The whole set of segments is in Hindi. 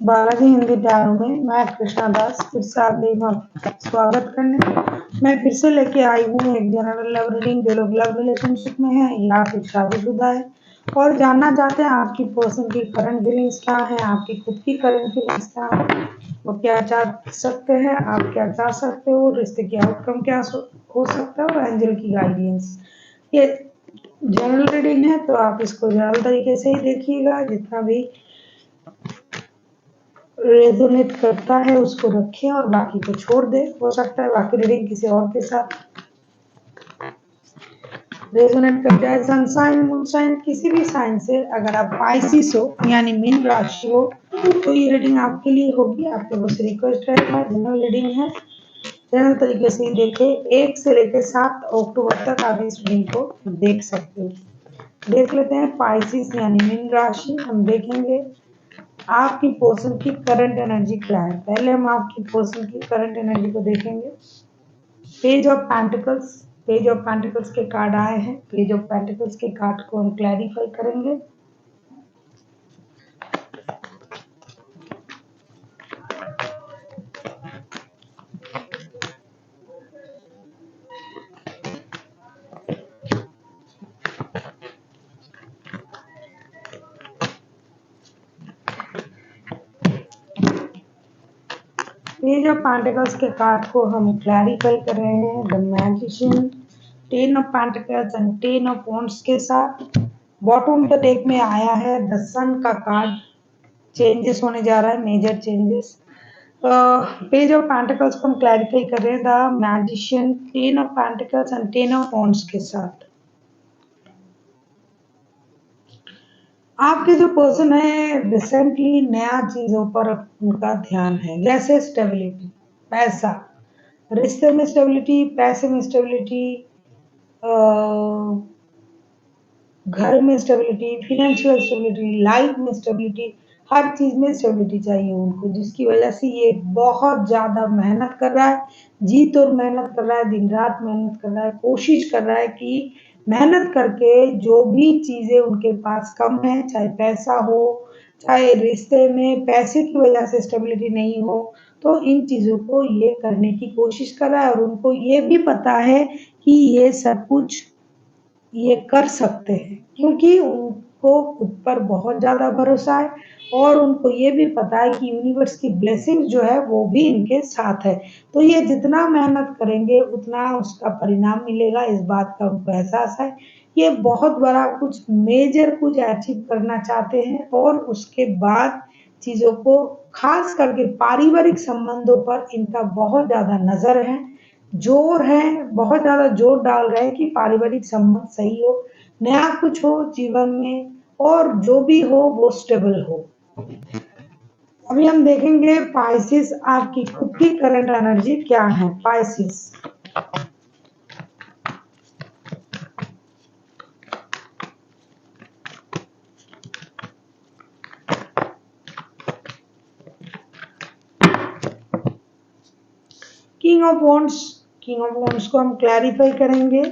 बालाजी हिंदी टैरो में मैं कृष्णा दास फिर से आप लोगों का स्वागत करने मैं फिर से लेके आई हूँ एक जनरल लव रीडिंग। जो लोग लव रिलेशनशिप में है या फिर शादीशुदा है और जानना चाहते हैं आपकी पर्सन की करंट फीलिंग्स क्या है, आपकी खुद की करंट फीलिंग्स क्या है, वो क्या चाह सकते हैं, आप क्या चाह सकते हो, रिश्ते की आउटकम क्या हो सकता है और एंजल की गाइडेंस। ये जनरल रीडिंग है तो आप इसको जनरल तरीके से ही देखिएगा, जितना भी रेजोनेट करता है उसको रखें और बाकी को छोड़ दें। हो सकता है बाकी रीडिंग किसी और के साथ रेजोनेट करता है। सनसाइन मूनसाइन किसी भी साइन से अगर आप पाइसिस हो यानी मीन राशि हो तो ये रीडिंग आपके लिए होगी। आपके बस रिक्वेस्ट है, जनरल रीडिंग है, जनरल तरीके से ही देखें। 1 से लेकर 7 अक्टूबर तक आप इस रीडिंग को देख सकते हो। देख लेते हैं पाइसिस यानी मीन राशि। हम देखेंगे आपकी पर्सन की करंट एनर्जी क्या है। पहले हम आपकी पर्सन की करंट एनर्जी को देखेंगे। पेज ऑफ पेंटिकल्स के कार्ड आए हैं। पेज ऑफ पेंटिकल्स के कार्ड को हम क्लैरिफाई करेंगे। पेज ऑफ पेंटिकल्स के कार्ड को हम क्लैरिफाई कर रहे हैं। The magician, 10 of pentacles and 10 of wands के साथ बॉटम ऑफ द डेक में आया है द सन का कार्ड। चेंजेस होने जा रहा है, major changes. Page of pentacles को हम क्लैरिफाई कर रहे हैं। The magician, 10 of pentacles and 10 of wands के साथ आपके जो पर्सन है रिसेंटली नया चीजों पर उनका ध्यान है, जैसे स्टेबिलिटी, पैसा, रिश्ते में स्टेबिलिटी, पैसे में स्टेबिलिटी, घर में स्टेबिलिटी, फाइनेंशियल स्टेबिलिटी, लाइफ में स्टेबिलिटी, हर चीज में स्टेबिलिटी चाहिए उनको, जिसकी वजह से ये बहुत ज्यादा मेहनत कर रहा है, जी तोड़ मेहनत कर रहा है, दिन रात मेहनत कर रहा है, कोशिश कर रहा है कि मेहनत करके जो भी चीजें उनके पास कम है, चाहे पैसा हो, चाहे रिश्ते में पैसे की वजह से स्टेबिलिटी नहीं हो, तो इन चीजों को ये करने की कोशिश कर रहा है। और उनको ये भी पता है कि ये सब कुछ ये कर सकते हैं, क्योंकि उनको खुद पर बहुत ज़्यादा भरोसा है और उनको ये भी पता है कि यूनिवर्स की ब्लेसिंग जो है वो भी इनके साथ है। तो ये जितना मेहनत करेंगे उतना उसका परिणाम मिलेगा, इस बात का उनको एहसास है। ये बहुत बड़ा कुछ मेजर कुछ अचीव करना चाहते हैं और उसके बाद चीज़ों को खास करके पारिवारिक संबंधों पर इनका बहुत ज़्यादा नज़र है, जोर है, बहुत ज़्यादा जोर डाल रहे हैं कि पारिवारिक संबंध सही हो, नया कुछ हो जीवन में और जो भी हो वो स्टेबल हो। अभी हम देखेंगे पाइसिस आपकी खुद की करंट एनर्जी क्या है। Pisces, king of wands, king of wands को हम क्लैरिफाई करेंगे।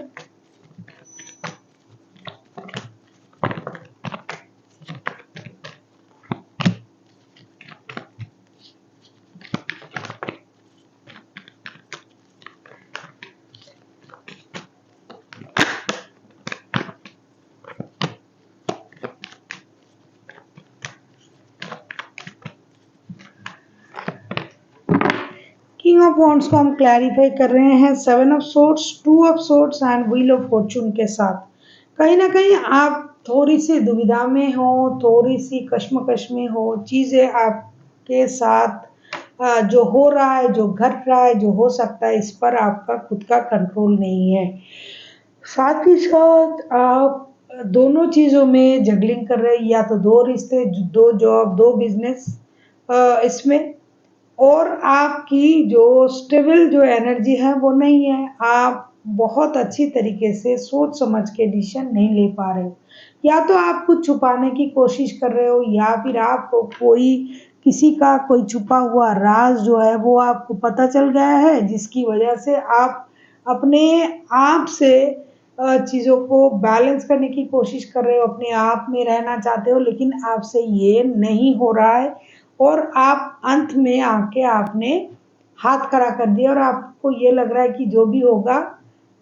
किंग ऑफ वॉन्ड्स को हम क्लैरिफाई कर रहे हैं 7 of swords, 2 of swords and wheel of Fortune के साथ। कहीं ना कहीं आप थोड़ी सी दुविधा में हो, थोड़ी सी कश्मकश में हो, चीज़ें आपके साथ जो हो रहा है, जो घट रहा है, जो हो सकता है, इस पर आपका खुद का कंट्रोल नहीं है। साथ ही साथ आप दोनों चीज़ों में जगलिंग कर रहे हैं, या तो 2 रिश्ते, 2 जॉब, 2 बिजनेस इसमें, और आपकी जो स्टेबल जो एनर्जी है वो नहीं है। आप बहुत अच्छी तरीके से सोच समझ के डिसीजन नहीं ले पा रहे हो, या तो आप कुछ छुपाने की कोशिश कर रहे हो या फिर आपको कोई किसी का कोई छुपा हुआ राज जो है वो आपको पता चल गया है, जिसकी वजह से आप अपने आप से चीज़ों को बैलेंस करने की कोशिश कर रहे हो, अपने आप में रहना चाहते हो, लेकिन आपसे ये नहीं हो रहा है और आप अंत में आके आपने हाथ खड़ा कर दिया और आपको ये लग रहा है कि जो भी होगा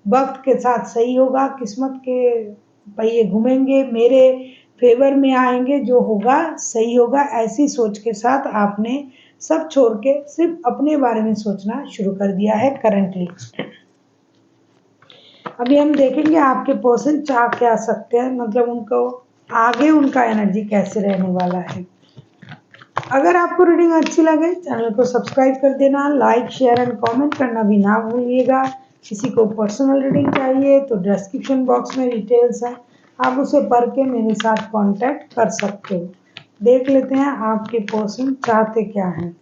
वक्त के साथ सही होगा, किस्मत के पहिए घूमेंगे, मेरे फेवर में आएंगे, जो होगा सही होगा। ऐसी सोच के साथ आपने सब छोड़ के सिर्फ अपने बारे में सोचना शुरू कर दिया है करंटली। अभी हम देखेंगे आपके पर्सन चाह क्या सकते हैं, मतलब उनको आगे उनका एनर्जी कैसे रहने वाला है। अगर आपको रीडिंग अच्छी लगे चैनल को सब्सक्राइब कर देना, लाइक शेयर एंड कमेंट करना भी ना भूलिएगा। किसी को पर्सनल रीडिंग चाहिए तो डिस्क्रिप्शन बॉक्स में डिटेल्स है, आप उसे पढ़ के मेरे साथ कांटेक्ट कर सकते हो। देख लेते हैं आपके पर्सन चाहते क्या हैं।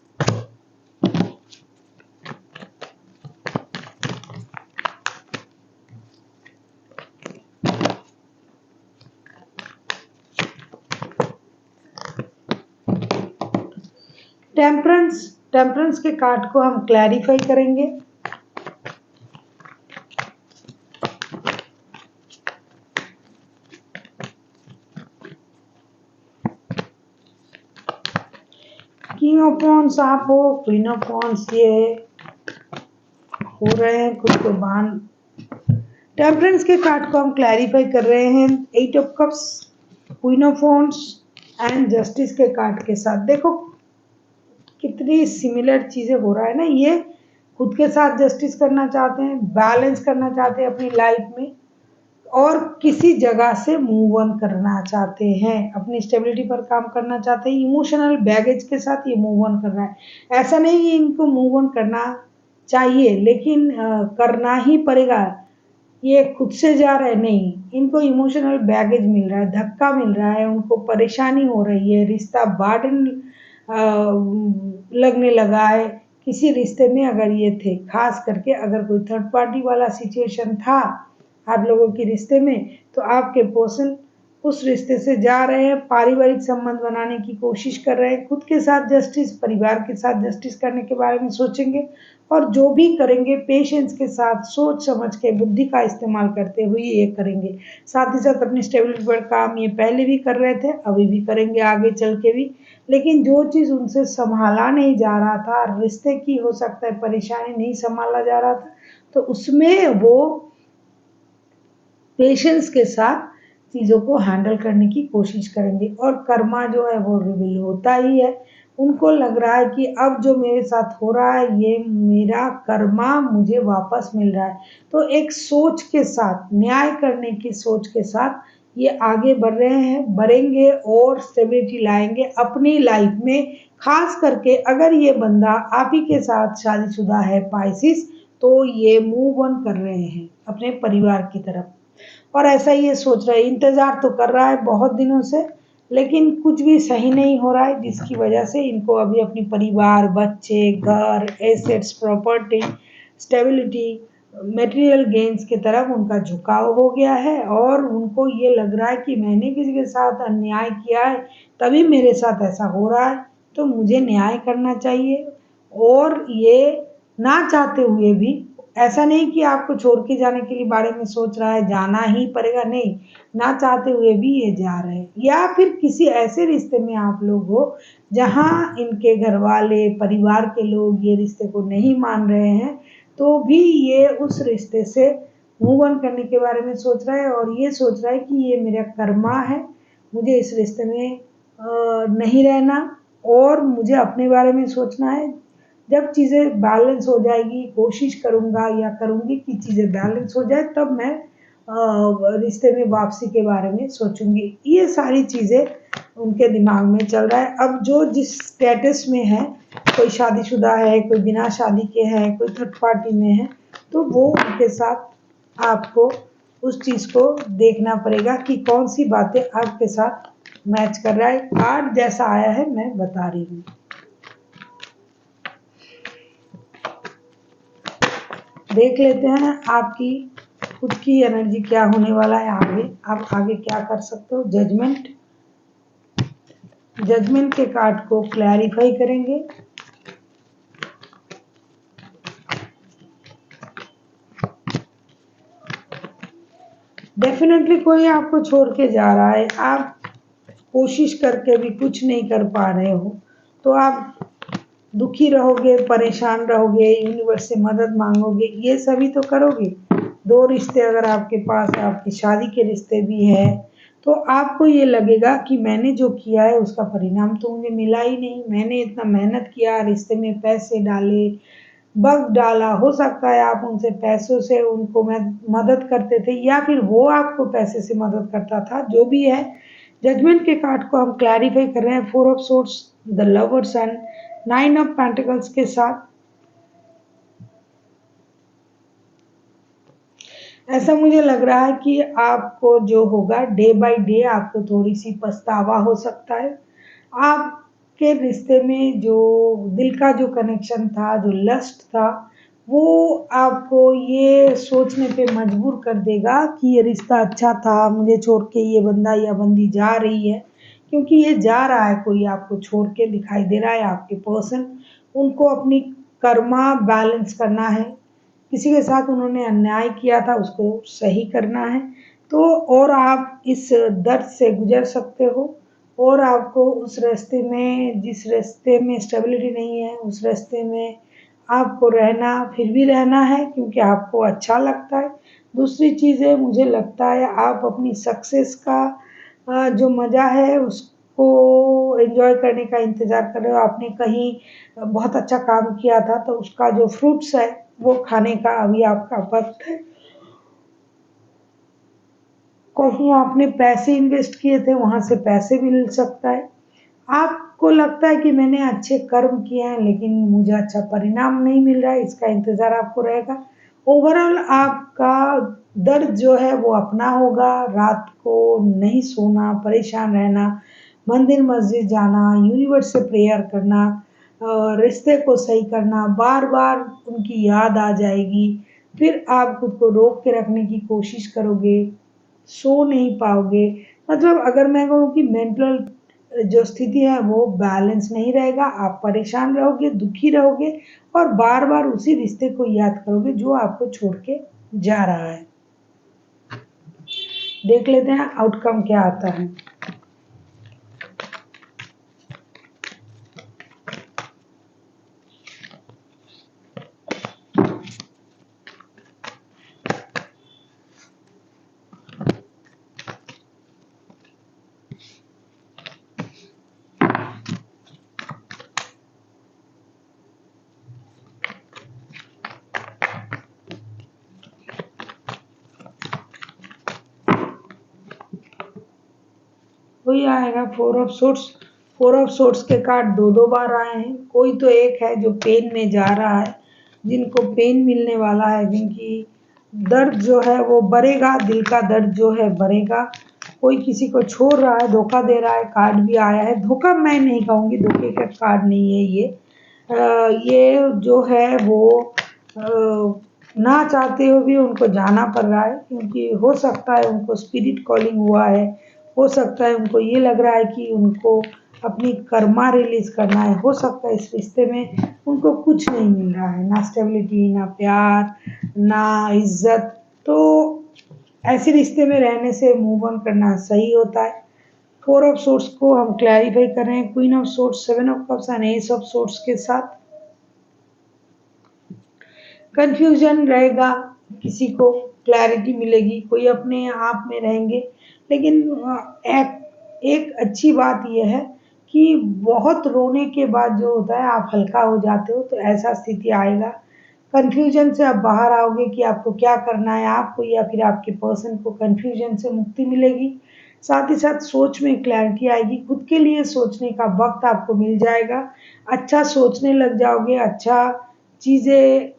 टेम्परेंस के कार्ड को हम क्लैरिफाई करेंगे। किंग ऑफ वॉन्ड्स आप हो, क्वीन ऑफ वॉन्ड्स ये हो रहे हैं खुद को बांध। टेम्परेंस के कार्ड को हम क्लैरिफाई कर रहे हैं 8 of cups, queen of wands and justice के कार्ड के साथ। देखो कितनी सिमिलर चीजें हो रहा है ना। ये खुद के साथ जस्टिस करना चाहते हैं, बैलेंस करना चाहते हैं अपनी लाइफ में, और किसी जगह से मूव ऑन करना चाहते हैं, अपनी स्टेबिलिटी पर काम करना चाहते हैं। इमोशनल बैगेज के साथ ये मूव ऑन कर रहा है। ऐसा नहीं कि इनको मूव ऑन करना चाहिए, लेकिन करना ही पड़ेगा, ये खुद से जा रहे हैं नहीं। इनको इमोशनल बैगेज मिल रहा है, धक्का मिल रहा है, उनको परेशानी हो रही है, रिश्ता बार्डन लगने लगा है। किसी रिश्ते में अगर ये थे, खास करके अगर कोई थर्ड पार्टी वाला सिचुएशन था आप लोगों के रिश्ते में, तो आपके पर्सन उस रिश्ते से जा रहे हैं, पारिवारिक संबंध बनाने की कोशिश कर रहे हैं, खुद के साथ जस्टिस, परिवार के साथ जस्टिस करने के बारे में सोचेंगे, और जो भी करेंगे पेशेंस के साथ, सोच समझ के, बुद्धि का इस्तेमाल करते हुए ये करेंगे। साथ ही साथ अपनी स्टेबिलिटी पर काम ये पहले भी कर रहे थे, अभी भी करेंगे, आगे चल के भी। लेकिन जो चीज़ उनसे संभाला नहीं जा रहा था, रिश्ते की हो सकता है परेशानी नहीं संभाला जा रहा था, तो उसमें वो पेशेंस के साथ चीज़ों को हैंडल करने की कोशिश करेंगे। और कर्मा जो है वो रिवील होता ही है। उनको लग रहा है कि अब जो मेरे साथ हो रहा है ये मेरा कर्मा मुझे वापस मिल रहा है। तो एक सोच के साथ, न्याय करने की सोच के साथ ये आगे बढ़ रहे हैं, बढ़ेंगे और स्टेबिलिटी लाएंगे अपनी लाइफ में। खास करके अगर ये बंदा आप ही के साथ शादीशुदा है पाइसिस, तो ये मूव ऑन कर रहे हैं अपने परिवार की तरफ, और ऐसा ही ये सोच रहा है, इंतजार तो कर रहा है बहुत दिनों से, लेकिन कुछ भी सही नहीं हो रहा है, जिसकी वजह से इनको अभी अपनी परिवार, बच्चे, घर, assets, property, stability, material gains की तरफ उनका झुकाव हो गया है। और उनको ये लग रहा है कि मैंने किसी के साथ अन्याय किया है तभी मेरे साथ ऐसा हो रहा है, तो मुझे न्याय करना चाहिए। और ये ना चाहते हुए भी, ऐसा नहीं कि आपको छोड़ के जाने के लिए बारे में सोच रहा है, जाना ही पड़ेगा, नहीं, ना चाहते हुए भी ये जा रहे हैं। या फिर किसी ऐसे रिश्ते में आप लोग हो जहाँ इनके घर वाले, परिवार के लोग ये रिश्ते को नहीं मान रहे हैं, तो भी ये उस रिश्ते से मूव ऑन करने के बारे में सोच रहा है, और ये सोच रहा है कि ये मेरा कर्मा है, मुझे इस रिश्ते में नहीं रहना और मुझे अपने बारे में सोचना है। जब चीज़ें बैलेंस हो जाएगी, कोशिश करूँगा या करूँगी कि चीज़ें बैलेंस हो जाए, तब मैं रिश्ते में वापसी के बारे में सोचूंगी। ये सारी चीज़ें उनके दिमाग में चल रहा है। अब जो जिस स्टेटस में है, कोई शादीशुदा है, कोई बिना शादी के है, कोई थर्ड पार्टी में है, तो वो उनके साथ आपको उस चीज़ को देखना पड़ेगा कि कौन सी बातें आपके साथ मैच कर रहा है। कार्ड जैसा आया है मैं बता रही हूँ। देख लेते हैं आपकी खुद की एनर्जी क्या होने वाला है आगे, आप आगे क्या कर सकते हो। जजमेंट के कार्ड को क्लैरिफाई करेंगे। डेफिनेटली कोई आपको छोड़ के जा रहा है, आप कोशिश करके भी कुछ नहीं कर पा रहे हो, तो आप दुखी रहोगे, परेशान रहोगे, यूनिवर्स से मदद मांगोगे, ये सभी तो करोगे। दो रिश्ते अगर आपके पास है, आपकी शादी के रिश्ते भी है, तो आपको ये लगेगा कि मैंने जो किया है उसका परिणाम तो मुझे मिला ही नहीं। मैंने इतना मेहनत किया, रिश्ते में पैसे डाले, वक़्त डाला, हो सकता है आप उनसे पैसों से उनको मदद करते थे या फिर वो आपको पैसे से मदद करता था, जो भी है। जजमेंट के कार्ड को हम क्लैरिफाई कर रहे हैं, 4 of swords, the lovers and 9 of pentacles के साथ। ऐसा मुझे लग रहा है कि आपको जो होगा डे बाय डे आपको थोड़ी-सी पछतावा हो सकता है। आपके रिश्ते में जो दिल का जो कनेक्शन था, जो लस्ट था, वो आपको ये सोचने पे मजबूर कर देगा कि ये रिश्ता अच्छा था, मुझे छोड़ के ये बंदा या बंदी जा रही है। क्योंकि ये जा रहा है, कोई आपको छोड़ के दिखाई दे रहा है, आपके पर्सन। उनको अपनी कर्मा बैलेंस करना है। किसी के साथ उन्होंने अन्याय किया था, उसको सही करना है। तो और आप इस दर्द से गुजर सकते हो और आपको उस रास्ते में, जिस रास्ते में स्टेबिलिटी नहीं है, उस रास्ते में आपको रहना, फिर भी रहना है क्योंकि आपको अच्छा लगता है। दूसरी चीज़ है, मुझे लगता है आप अपनी सक्सेस का जो मज़ा है उसको एन्जॉय करने का इंतज़ार कर रहे हो। आपने कहीं बहुत अच्छा काम किया था तो उसका जो फ्रूट्स है वो खाने का अभी आपका वक़्त है। कहीं आपने पैसे इन्वेस्ट किए थे, वहाँ से पैसे मिल सकता है। आपको लगता है कि मैंने अच्छे कर्म किए हैं लेकिन मुझे अच्छा परिणाम नहीं मिल रहा है, इसका इंतज़ार आपको रहेगा। ओवरऑल आपका दर्द जो है वो अपना होगा, रात को नहीं सोना, परेशान रहना, मंदिर मस्जिद जाना, यूनिवर्स से प्रेयर करना, रिश्ते को सही करना, बार-बार उनकी याद आ जाएगी। फिर आप खुद को रोक के रखने की कोशिश करोगे, सो नहीं पाओगे। मतलब अगर मैं कहूँ कि मेंटल जो स्थिति है वो बैलेंस नहीं रहेगा, आप परेशान रहोगे, दुखी रहोगे और बार-बार उसी रिश्ते को याद करोगे जो आपको छोड़ के जा रहा है। देख लेते हैं आउटकम क्या आता है। वही आएगा 4 ऑफ सोर्ड्स। 4 ऑफ सोर्ड्स के कार्ड 2-2 बार आए हैं। कोई तो एक है जो पेन में जा रहा है, जिनको पेन मिलने वाला है, जिनकी दर्द जो है वो बढ़ेगा, दिल का दर्द जो है बढ़ेगा। कोई किसी को छोड़ रहा है, धोखा दे रहा है, कार्ड भी आया है। धोखा मैं नहीं कहूँगी, धोखे का कार्ड नहीं है ये। ये जो है वो ना चाहते हुए भी उनको जाना पड़ रहा है क्योंकि हो सकता है उनको स्पिरिट कॉलिंग हुआ है। हो सकता है उनको ये लग रहा है कि उनको अपनी कर्मा रिलीज़ करना है। हो सकता है इस रिश्ते में उनको कुछ नहीं मिल रहा है, ना स्टेबिलिटी, ना प्यार, ना इज़्ज़त। तो ऐसे रिश्ते में रहने से मूव ऑन करना सही होता है। 4 ऑफ सोर्ड्स को हम क्लैरिफाई कर रहे हैं, queen of swords, 7 of cups and S of swords के साथ। कन्फ्यूजन रहेगा, किसी को क्लैरिटी मिलेगी, कोई अपने आप में रहेंगे। लेकिन एक अच्छी बात ये है कि बहुत रोने के बाद जो होता है आप हल्का हो जाते हो, तो ऐसा स्थिति आएगा। कन्फ्यूजन से आप बाहर आओगे कि आपको क्या करना है, आपको या फिर आपके पर्सन को कन्फ्यूजन से मुक्ति मिलेगी। साथ ही साथ सोच में क्लैरिटी आएगी, खुद के लिए सोचने का वक़्त आपको मिल जाएगा। अच्छा सोचने लग जाओगे, अच्छा चीज़ें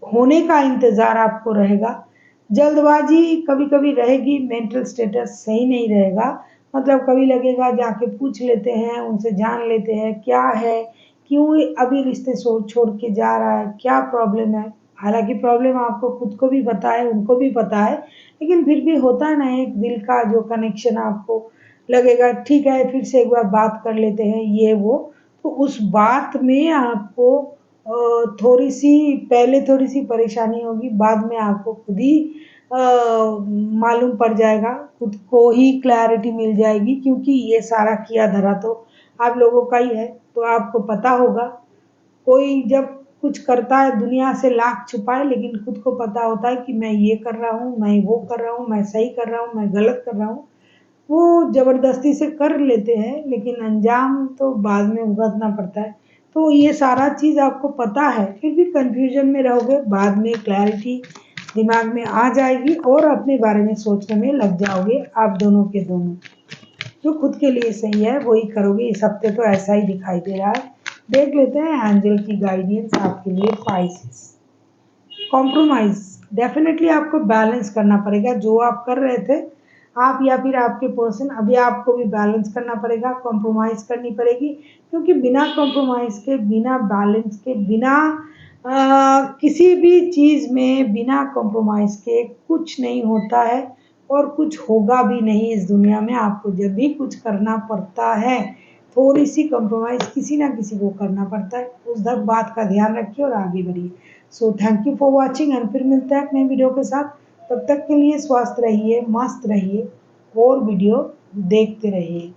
होने का इंतज़ार आपको रहेगा। जल्दबाज़ी कभी-कभी रहेगी, मेंटल स्टेटस सही नहीं रहेगा। मतलब कभी लगेगा जाके पूछ लेते हैं, उनसे जान लेते हैं क्या है, क्यों अभी रिश्ते छोड़ के जा रहा है, क्या प्रॉब्लम है। हालाँकि प्रॉब्लम आपको खुद को भी पता है, उनको भी पता है, लेकिन फिर भी होता है ना एक दिल का जो कनेक्शन आपको लगेगा ठीक है, फिर से एक बार बात कर लेते हैं ये वो। तो उस बात में आपको थोड़ी-सी पहले थोड़ी-सी परेशानी होगी, बाद में आपको खुद ही अ, मालूम पड़ जाएगा, खुद को ही क्लैरिटी मिल जाएगी क्योंकि ये सारा किया धरा तो आप लोगों का ही है, तो आपको पता होगा। कोई जब कुछ करता है दुनिया से लाख छुपाए, लेकिन खुद को पता होता है कि मैं ये कर रहा हूँ, मैं वो कर रहा हूँ, मैं सही कर रहा हूँ, मैं गलत कर रहा हूँ। वो ज़बरदस्ती से कर लेते हैं, लेकिन अंजाम तो बाद में भुगतना पड़ता है। तो ये सारा चीज़ आपको पता है, फिर भी कन्फ्यूज़न में रहोगे, बाद में क्लैरिटी दिमाग में आ जाएगी और अपने बारे में सोचने में लग जाओगे आप दोनों के दोनों। जो खुद के लिए सही है वही करोगे। इस हफ्ते तो ऐसा ही दिखाई दे रहा है। देख लेते हैं एंजल की गाइडेंस आपके लिए स्पाइसेस। कॉम्प्रोमाइज़ डेफ़िनेटली आपको बैलेंस करना पड़ेगा। जो आप कर रहे थे, आप या फिर आपके पर्सन, अभी आपको भी बैलेंस करना पड़ेगा, कॉम्प्रोमाइज़ करनी पड़ेगी, क्योंकि बिना कॉम्प्रोमाइज़ के, बिना बैलेंस के, बिना किसी भी चीज़ में बिना कॉम्प्रोमाइज़ के कुछ नहीं होता है और कुछ होगा भी नहीं इस दुनिया में। आपको जब भी कुछ करना पड़ता है, थोड़ी-सी कॉम्प्रोमाइज़ किसी ना किसी को करना पड़ता है। उस बात का ध्यान रखिए और आगे बढ़िए। So thank you for watching and फिर मिलते हैं नए वीडियो के साथ। तब तक के लिए स्वस्थ रहिए, मस्त रहिए और वीडियो देखते रहिए।